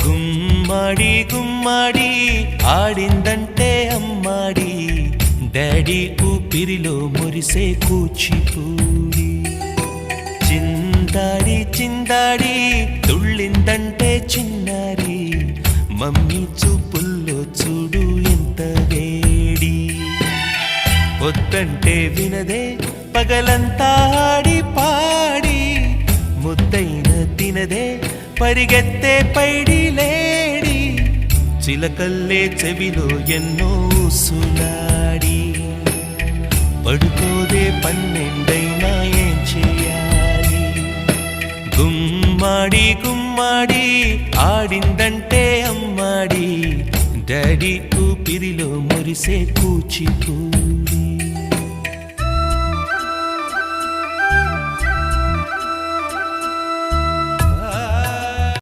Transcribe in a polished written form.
గుమ్మడి గుమ్మడి ఆడిందంటే అమ్మాడి daddy ఊపిరిలో మురిసే కూచిపూడి చిందాడి చిందాడి తుళ్ళిందంటే చిన్నారి మమ్మీ చూపుల్లో చూడు ఎంత వేడి వద్దంటే వినదే పగలంతా ఆడి పాడి ముద్దైన తినదే పరిగెత్తే పైడి లేడి చిలకల్లే చెవిలో ఎన్నో సులాడి పడుకోదే పన్నెండైనా ఏం చేయాలి గుమ్మాడి గుమ్మాడి ఆడిందంటే అమ్మాడి డాడీ ఊపిరిలో మురిసే కూచిపూడి